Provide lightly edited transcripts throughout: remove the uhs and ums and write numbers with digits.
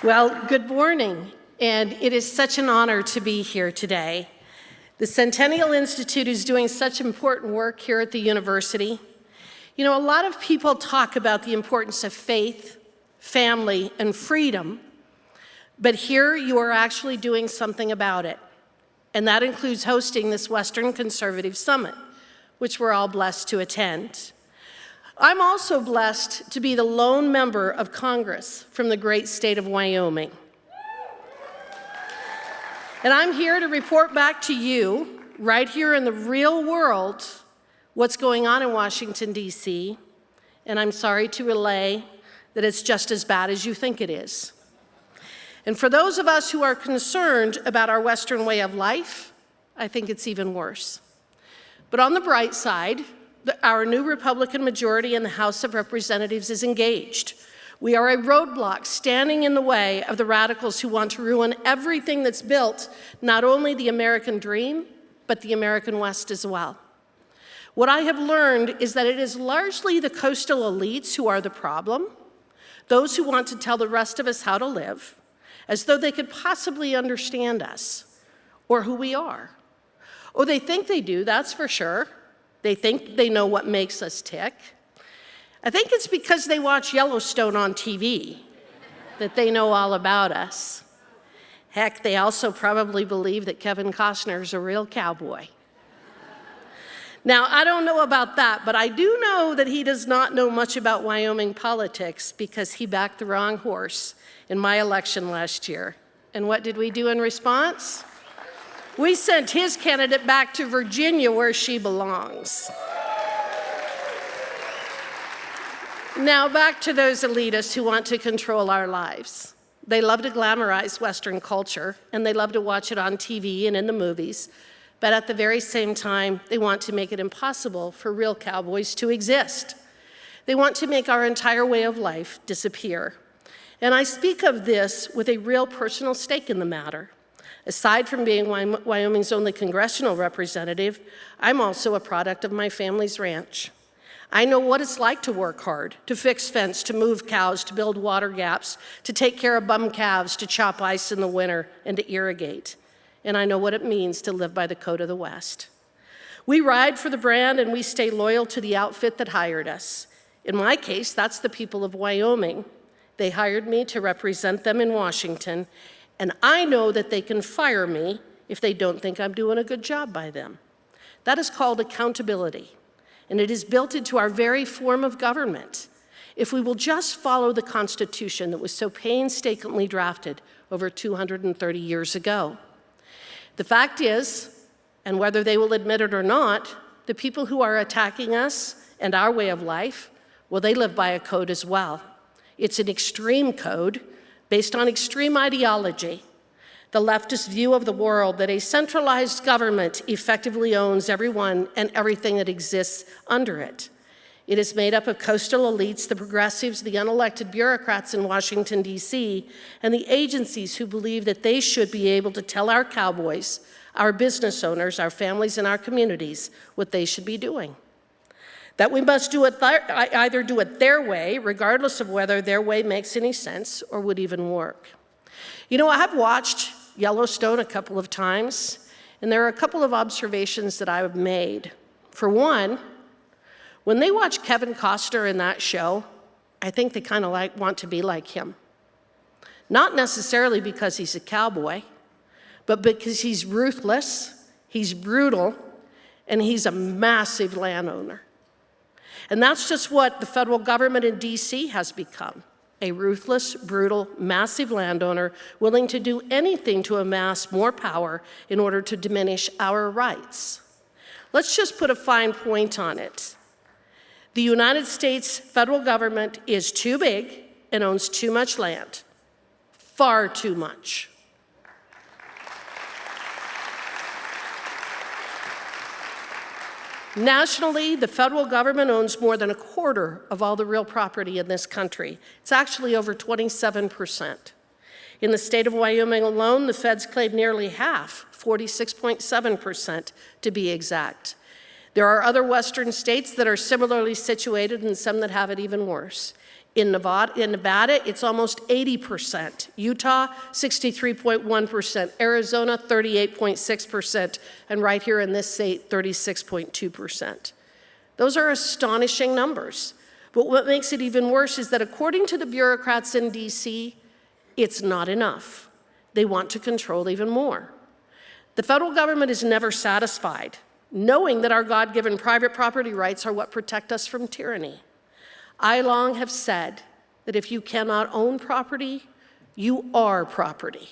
Well, good morning, and it is such an honor to be here today. The Centennial Institute is doing such important work here at the university. You know, a lot of people talk about the importance of faith, family, and freedom, but here you are actually doing something about it, and that includes hosting this Western Conservative Summit, which we're all blessed to attend. I'm also blessed to be the lone member of Congress from the great state of Wyoming. And I'm here to report back to you, right here in the real world, what's going on in Washington, D.C., and I'm sorry to relay that it's just as bad as you think it is. And for those of us who are concerned about our Western way of life, I think it's even worse. But on the bright side, our new Republican majority in the House of Representatives is engaged. We are a roadblock standing in the way of the radicals who want to ruin everything that's built, not only the American dream, but the American West as well. What I have learned is that it is largely the coastal elites who are the problem, those who want to tell the rest of us how to live, as though they could possibly understand us or who we are. Oh, they think they do, that's for sure. They think they know what makes us tick. I think it's because they watch Yellowstone on TV that they know all about us. Heck, they also probably believe that Kevin Costner is a real cowboy. Now, I don't know about that, but I do know that he does not know much about Wyoming politics because he backed the wrong horse in my election last year. And what did we do in response? We sent his candidate back to Virginia where she belongs. Now back to those elitists who want to control our lives. They love to glamorize Western culture, and they love to watch it on TV and in the movies, but at the very same time, they want to make it impossible for real cowboys to exist. They want to make our entire way of life disappear. And I speak of this with a real personal stake in the matter. Aside from being Wyoming's only congressional representative, I'm also a product of my family's ranch. I know what it's like to work hard, to fix fence, to move cows, to build water gaps, to take care of bum calves, to chop ice in the winter, and to irrigate. And I know what it means to live by the code of the West. We ride for the brand and we stay loyal to the outfit that hired us. In my case, that's the people of Wyoming. They hired me to represent them in Washington, and I know that they can fire me if they don't think I'm doing a good job by them. That is called accountability, and it is built into our very form of government. If we will just follow the Constitution that was so painstakingly drafted over 230 years ago. The fact is, and whether they will admit it or not, the people who are attacking us and our way of life, well, they live by a code as well. It's an extreme code based on extreme ideology, the leftist view of the world that a centralized government effectively owns everyone and everything that exists under it. It is made up of coastal elites, the progressives, the unelected bureaucrats in Washington, D.C., and the agencies who believe that they should be able to tell our cowboys, our business owners, our families, and our communities what they should be doing. That we must either do it their way, regardless of whether their way makes any sense or would even work. You know, I have watched Yellowstone a couple of times, and there are a couple of observations that I have made. For one, when they watch Kevin Costner in that show, I think they kind of want to be like him. Not necessarily because he's a cowboy, but because he's ruthless, he's brutal, and he's a massive landowner. And that's just what the federal government in D.C. has become, a ruthless, brutal, massive landowner willing to do anything to amass more power in order to diminish our rights. Let's just put a fine point on it. The United States federal government is too big and owns too much land, far too much. Nationally, the federal government owns more than a quarter of all the real property in this country. It's actually over 27%. In the state of Wyoming alone, the feds claim nearly half, 46.7% to be exact. There are other Western states that are similarly situated and some that have it even worse. In Nevada, it's almost 80%. Utah, 63.1%. Arizona, 38.6%. And right here in this state, 36.2%. Those are astonishing numbers. But what makes it even worse is that according to the bureaucrats in DC, it's not enough. They want to control even more. The federal government is never satisfied, knowing that our God-given private property rights are what protect us from tyranny. I long have said that if you cannot own property, you are property.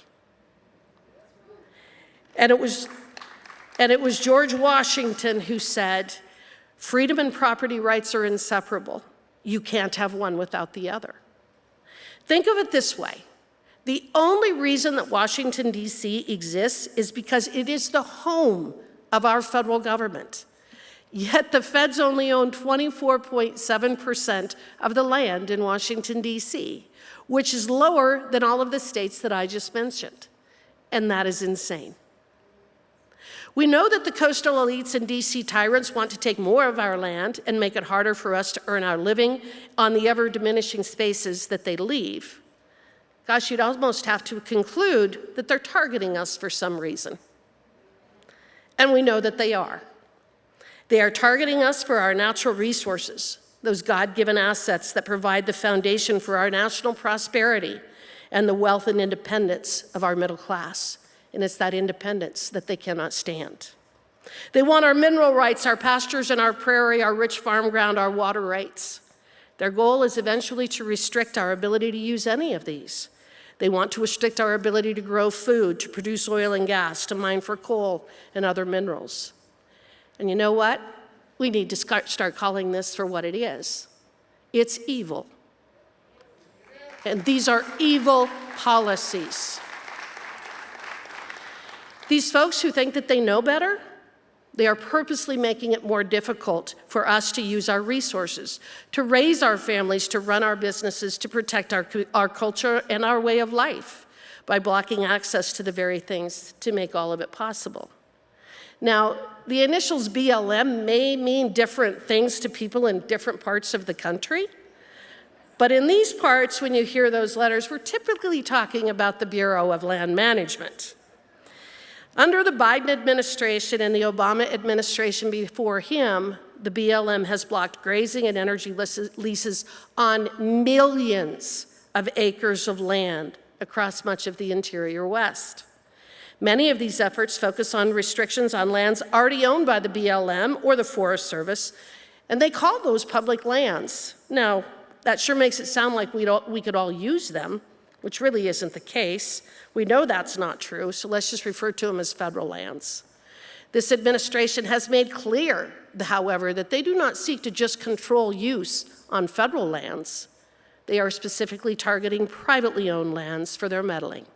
And it was George Washington who said, freedom and property rights are inseparable. You can't have one without the other. Think of it this way. The only reason that Washington, D.C. exists is because it is the home of our federal government. Yet the feds only own 24.7% of the land in Washington, D.C., which is lower than all of the states that I just mentioned. And that is insane. We know that the coastal elites and D.C. tyrants want to take more of our land and make it harder for us to earn our living on the ever-diminishing spaces that they leave. Gosh, you'd almost have to conclude that they're targeting us for some reason. And we know that they are. They are targeting us for our natural resources, those God-given assets that provide the foundation for our national prosperity and the wealth and independence of our middle class. And it's that independence that they cannot stand. They want our mineral rights, our pastures and our prairie, our rich farm ground, our water rights. Their goal is eventually to restrict our ability to use any of these. They want to restrict our ability to grow food, to produce oil and gas, to mine for coal and other minerals. And you know what? We need to start calling this for what it is. It's evil. And these are evil policies. These folks who think that they know better, they are purposely making it more difficult for us to use our resources, to raise our families, to run our businesses, to protect our culture and our way of life by blocking access to the very things to make all of it possible. Now, the initials BLM may mean different things to people in different parts of the country, but in these parts, when you hear those letters, we're typically talking about the Bureau of Land Management. Under the Biden administration and the Obama administration before him, the BLM has blocked grazing and energy leases on millions of acres of land across much of the interior West. Many of these efforts focus on restrictions on lands already owned by the BLM or the Forest Service, and they call those public lands. Now, that sure makes it sound like we could all use them, which really isn't the case. We know that's not true, so let's just refer to them as federal lands. This administration has made clear, however, that they do not seek to just control use on federal lands. They are specifically targeting privately owned lands for their meddling.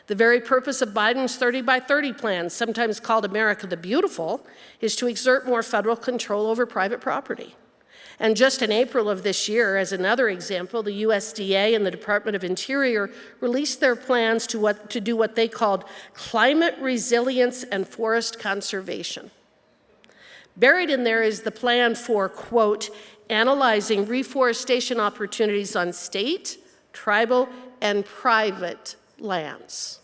The very purpose of Biden's 30 by 30 plan, sometimes called America the Beautiful, is to exert more federal control over private property. And just in April of this year, as another example, the USDA and the Department of Interior released their plans to do what they called climate resilience and forest conservation. Buried in there is the plan for, quote, analyzing reforestation opportunities on state, tribal, and private lands.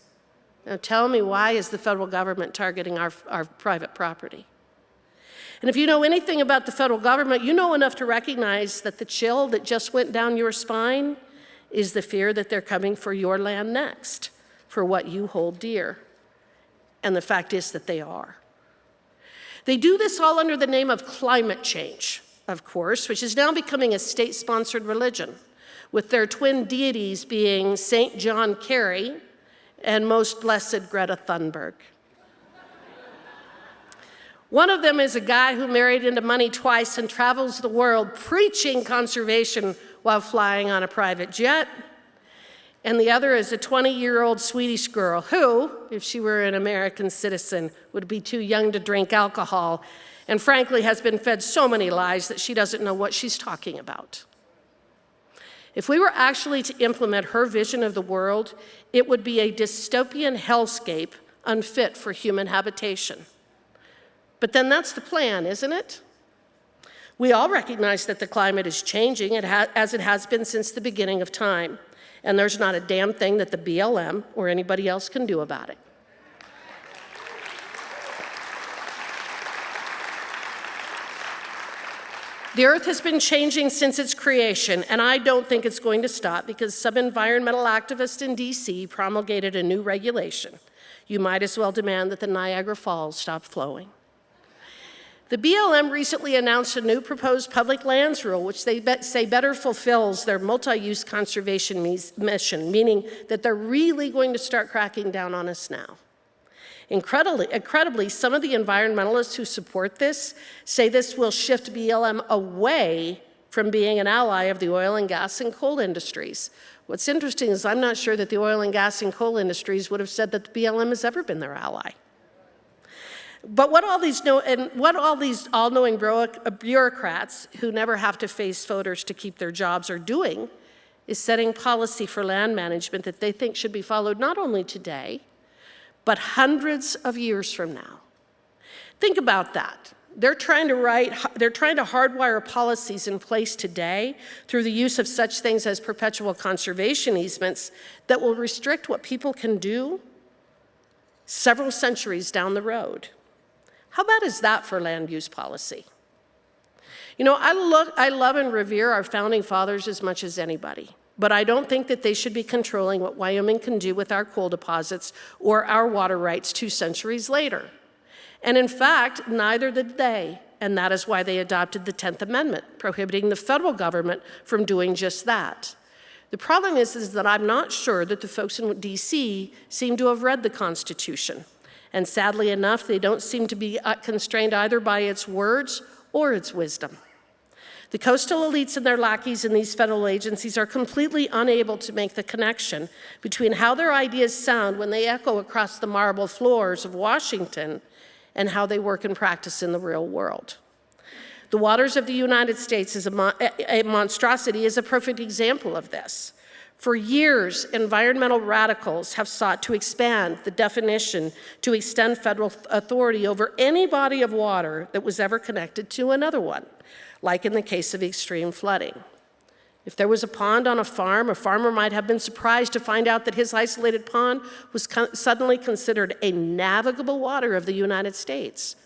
Now tell me, why is the federal government targeting our private property? And if you know anything about the federal government, you know enough to recognize that the chill that just went down your spine is the fear that they're coming for your land next, for what you hold dear. And the fact is that they are. They do this all under the name of climate change, of course, which is now becoming a state-sponsored religion, with their twin deities being St. John Kerry and Most Blessed Greta Thunberg. One of them is a guy who married into money twice and travels the world preaching conservation while flying on a private jet. And the other is a 20-year-old Swedish girl who, if she were an American citizen, would be too young to drink alcohol, and frankly has been fed so many lies that she doesn't know what she's talking about. If we were actually to implement her vision of the world, it would be a dystopian hellscape unfit for human habitation. But then that's the plan, isn't it? We all recognize that the climate is changing as it has been since the beginning of time, and there's not a damn thing that the BLM or anybody else can do about it. The Earth has been changing since its creation, and I don't think it's going to stop because some environmental activist in DC promulgated a new regulation. You might as well demand that the Niagara Falls stop flowing. The BLM recently announced a new proposed public lands rule, which they say better fulfills their multi-use conservation mission, meaning that they're really going to start cracking down on us now. Incredibly, some of the environmentalists who support this say this will shift BLM away from being an ally of the oil and gas and coal industries. What's interesting is I'm not sure that the oil and gas and coal industries would have said that the BLM has ever been their ally. But what all these all-knowing bureaucrats who never have to face voters to keep their jobs are doing is setting policy for land management that they think should be followed not only today, but hundreds of years from now. Think about that. They're trying to hardwire policies in place today through the use of such things as perpetual conservation easements that will restrict what people can do several centuries down the road. How bad is that for land use policy? You know, I love and revere our founding fathers as much as anybody, but I don't think that they should be controlling what Wyoming can do with our coal deposits or our water rights 2 centuries later. And in fact, neither did they, and that is why they adopted the 10th Amendment, prohibiting the federal government from doing just that. The problem is that I'm not sure that the folks in DC seem to have read the Constitution. And sadly enough, they don't seem to be constrained either by its words or its wisdom. The coastal elites and their lackeys in these federal agencies are completely unable to make the connection between how their ideas sound when they echo across the marble floors of Washington and how they work and practice in the real world. The waters of the United States is a monstrosity is a perfect example of this. For years, environmental radicals have sought to expand the definition to extend federal authority over any body of water that was ever connected to another one, like in the case of extreme flooding. If there was a pond on a farmer might have been surprised to find out that his isolated pond was suddenly considered a navigable water of the United States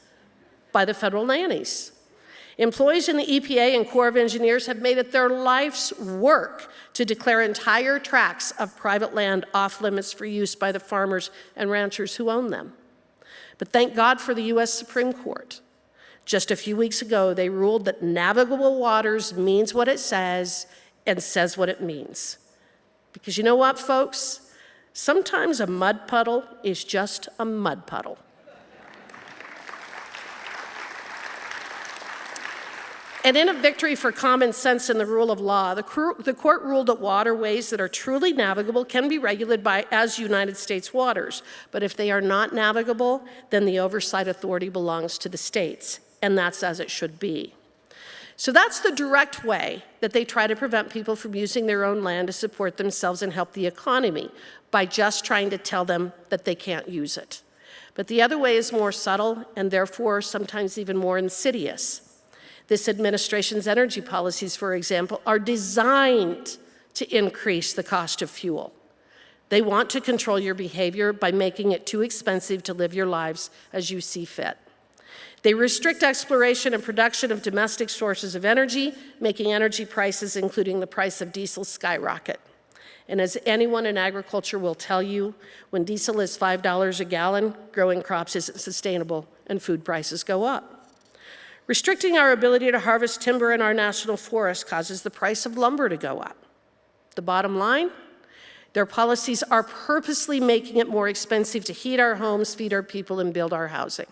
by the federal nannies. Employees in the EPA and Corps of Engineers have made it their life's work to declare entire tracts of private land off limits for use by the farmers and ranchers who own them. But thank God for the US Supreme Court. Just a few weeks ago, they ruled that navigable waters means what it says and says what it means. Because you know what, folks? Sometimes a mud puddle is just a mud puddle. And in a victory for common sense and the rule of law, the court ruled that waterways that are truly navigable can be regulated as United States waters. But if they are not navigable, then the oversight authority belongs to the states, and that's as it should be. So that's the direct way that they try to prevent people from using their own land to support themselves and help the economy, by just trying to tell them that they can't use it. But the other way is more subtle and therefore sometimes even more insidious. This administration's energy policies, for example, are designed to increase the cost of fuel. They want to control your behavior by making it too expensive to live your lives as you see fit. They restrict exploration and production of domestic sources of energy, making energy prices, including the price of diesel, skyrocket. And as anyone in agriculture will tell you, when diesel is $5 a gallon, growing crops isn't sustainable and food prices go up. Restricting our ability to harvest timber in our national forests causes the price of lumber to go up. The bottom line, their policies are purposely making it more expensive to heat our homes, feed our people, and build our housing.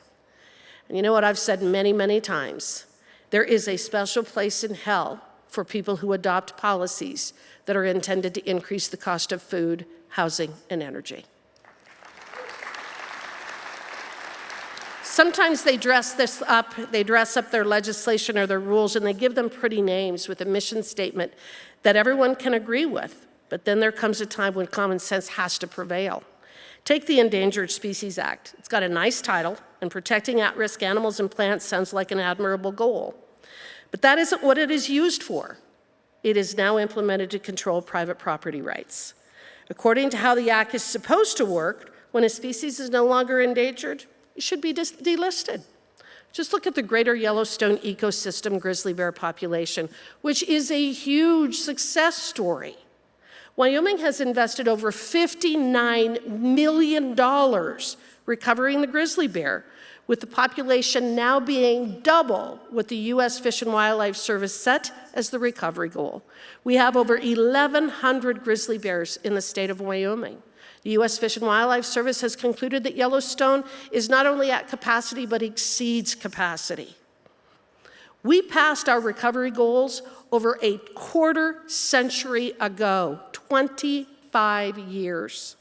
And you know what I've said many, many times? There is a special place in hell for people who adopt policies that are intended to increase the cost of food, housing, and energy. Sometimes they dress up their legislation or their rules, and they give them pretty names with a mission statement that everyone can agree with. But then there comes a time when common sense has to prevail. Take the Endangered Species Act. It's got a nice title, and protecting at-risk animals and plants sounds like an admirable goal. But that isn't what it is used for. It is now implemented to control private property rights. According to how the act is supposed to work, when a species is no longer endangered, it should be delisted. Just look at the greater Yellowstone ecosystem grizzly bear population, which is a huge success story. Wyoming has invested over $59 million recovering the grizzly bear, with the population now being double what the U.S. Fish and Wildlife Service set as the recovery goal. We have over 1,100 grizzly bears in the state of Wyoming. The U.S. Fish and Wildlife Service has concluded that Yellowstone is not only at capacity, but exceeds capacity. We passed our recovery goals over a quarter century ago, 25 years.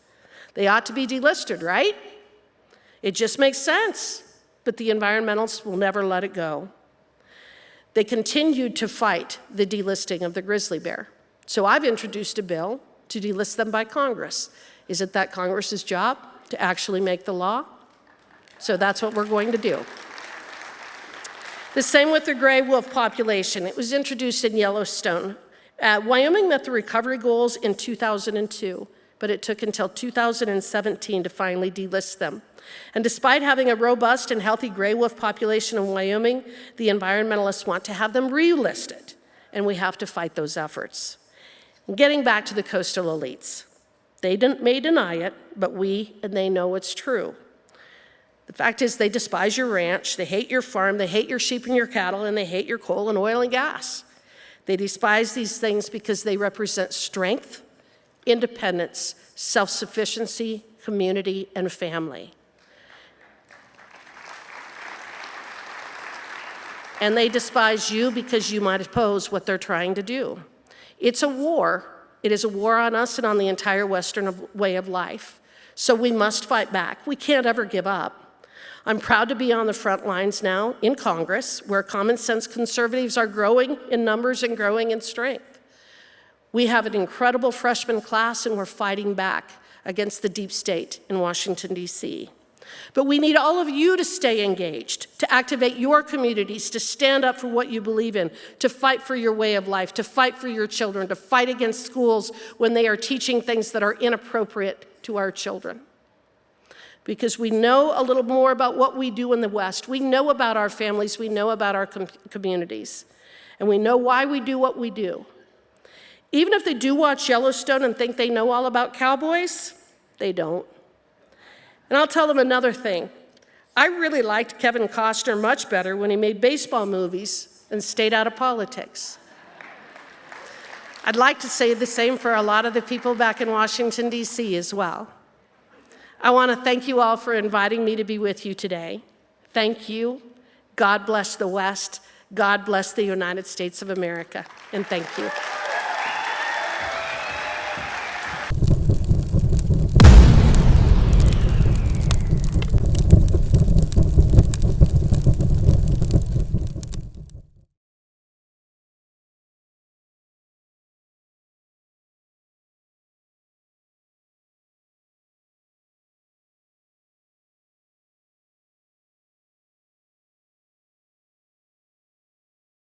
They ought to be delisted, right? It just makes sense, but the environmentalists will never let it go. They continued to fight the delisting of the grizzly bear. So I've introduced a bill to delist them by Congress. Is it that Congress's job to actually make the law? So that's what we're going to do. The same with the gray wolf population. It was introduced in Yellowstone. Wyoming met the recovery goals in 2002, but it took until 2017 to finally delist them. And despite having a robust and healthy gray wolf population in Wyoming, the environmentalists want to have them relisted, and we have to fight those efforts. Getting back to the coastal elites. They may deny it, but we and they know it's true. The fact is they despise your ranch, they hate your farm, they hate your sheep and your cattle, and they hate your coal and oil and gas. They despise these things because they represent strength, independence, self-sufficiency, community, and family. And they despise you because you might oppose what they're trying to do. It's a war. It is a war on us and on the entire Western way of life. So we must fight back. We can't ever give up. I'm proud to be on the front lines now in Congress, where common sense conservatives are growing in numbers and growing in strength. We have an incredible freshman class, and we're fighting back against the deep state in Washington, D.C. But we need all of you to stay engaged, to activate your communities, to stand up for what you believe in, to fight for your way of life, to fight for your children, to fight against schools when they are teaching things that are inappropriate to our children. Because we know a little more about what we do in the West. We know about our families, we know about our communities, and we know why we do what we do. Even if they do watch Yellowstone and think they know all about cowboys, they don't. And I'll tell them another thing. I really liked Kevin Costner much better when he made baseball movies and stayed out of politics. I'd like to say the same for a lot of the people back in Washington, D.C. as well. I want to thank you all for inviting me to be with you today. Thank you. God bless the West. God bless the United States of America. And thank you.